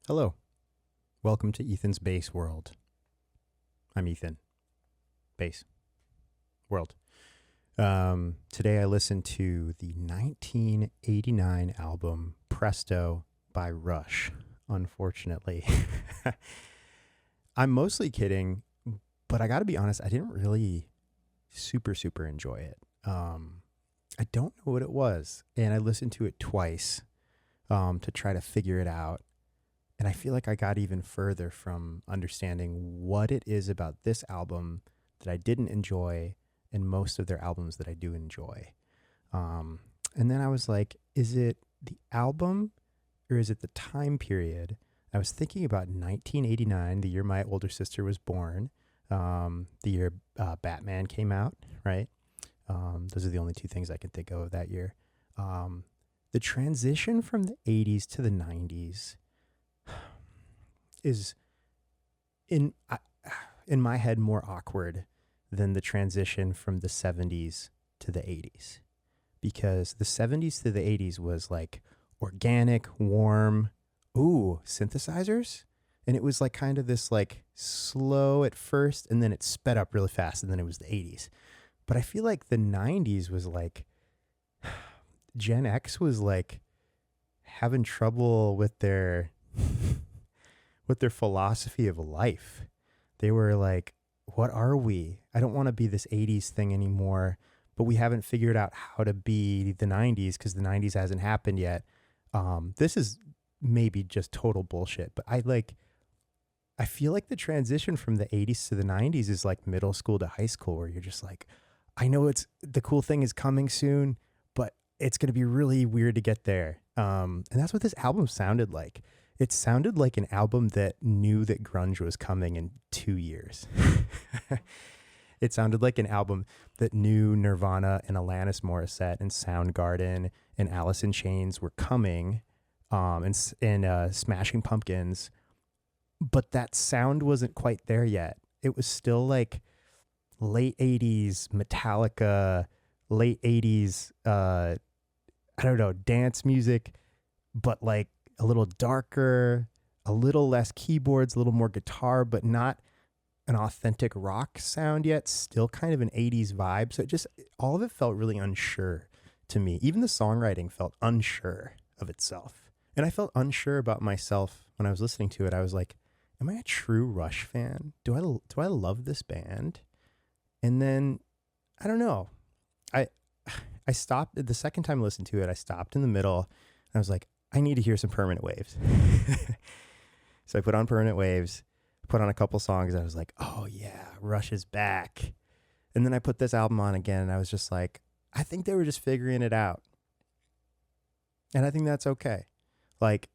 Hello. Welcome to Ethan's Bass World. I'm Ethan. Bass World. Today I listened to the 1989 album Presto by Rush, unfortunately. I'm mostly kidding, but I gotta be honest, I didn't really super enjoy it. I don't know what it was, and I listened to it twice to try to figure it out. And I feel like I got even further from understanding what it is about this album that I didn't enjoy and most of their albums that I do enjoy. And then I was like, is it the album or is it the time period? I was thinking about 1989, the year my older sister was born, the year Batman came out, right? Those are the only two things I can think of that year. The transition from the 80s to the 90s is in my head more awkward than the transition from the 70s to the 80s, because the 70s to the 80s was like organic, warm, synthesizers, and it was like kind of this like slow at first and then it sped up really fast and then it was the 80s. But I feel like the 90s was like Gen X was like having trouble with their philosophy of life. They were like, what are we? I don't want to be this 80s thing anymore, but we haven't figured out how to be the 90s because the 90s hasn't happened yet. This is maybe just total bullshit, but I feel like the transition from the 80s to the 90s is like middle school to high school, where you're just like, I know the cool thing is coming soon, but it's going to be really weird to get there. And that's what this album sounded like. It sounded like an album that knew that grunge was coming in 2 years. It sounded like an album that knew Nirvana and Alanis Morissette and Soundgarden and Alice in Chains were coming, and Smashing Pumpkins, but that sound wasn't quite there yet. It was still like late 80s Metallica, late 80s, dance music, but like a little darker, a little less keyboards, a little more guitar, but not an authentic rock sound yet. Still kind of an 80s vibe. So all of it felt really unsure to me. Even the songwriting felt unsure of itself. And I felt unsure about myself when I was listening to it. I was like, am I a true Rush fan? Do I love this band? And then, I don't know. I stopped the second time I listened to it. I stopped in the middle and I was like, I need to hear some Permanent Waves. So I put on Permanent Waves, put on a couple songs, and I was like, oh yeah, Rush is back. And then I put this album on again, and I was just like, I think they were just figuring it out. And I think that's okay. Like,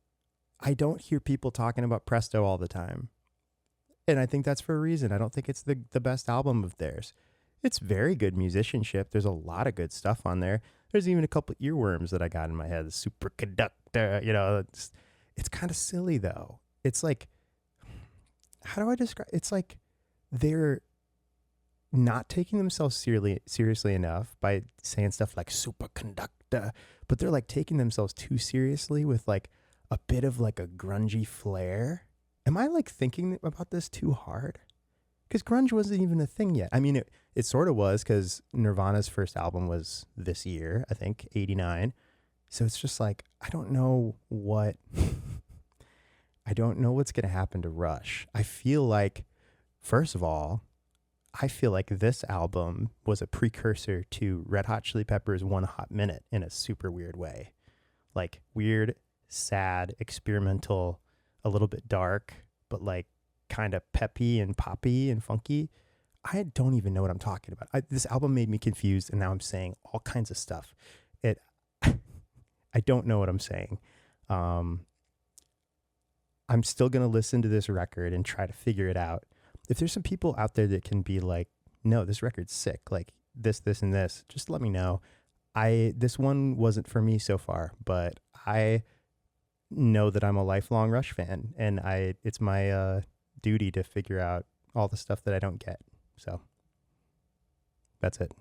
I don't hear people talking about Presto all the time. And I think that's for a reason. I don't think it's the best album of theirs. It's very good musicianship. There's a lot of good stuff on there. There's even a couple earworms that I got in my head. The Superconductor, it's kind of silly though. It's like, how do I describe? It's like they're not taking themselves seriously enough by saying stuff like Superconductor, but they're like taking themselves too seriously with like a bit of like a grungy flair. Am I like thinking about this too hard? Because grunge wasn't even a thing yet. I mean, it sort of was, because Nirvana's first album was this year, I think, 89. So it's just like, I don't know what's going to happen to Rush. I feel like, first of all, this album was a precursor to Red Hot Chili Peppers' One Hot Minute in a super weird way. Like weird, sad, experimental, a little bit dark, but like kind of peppy and poppy and funky. I don't even know what I'm talking about. This album made me confused, and now I'm saying all kinds of stuff. I don't know what I'm saying. I'm still going to listen to this record and try to figure it out. If there's some people out there that can be like, no, this record's sick, like this, and this, just let me know. This one wasn't for me so far, but I know that I'm a lifelong Rush fan, and it's my duty to figure out all the stuff that I don't get. So that's it.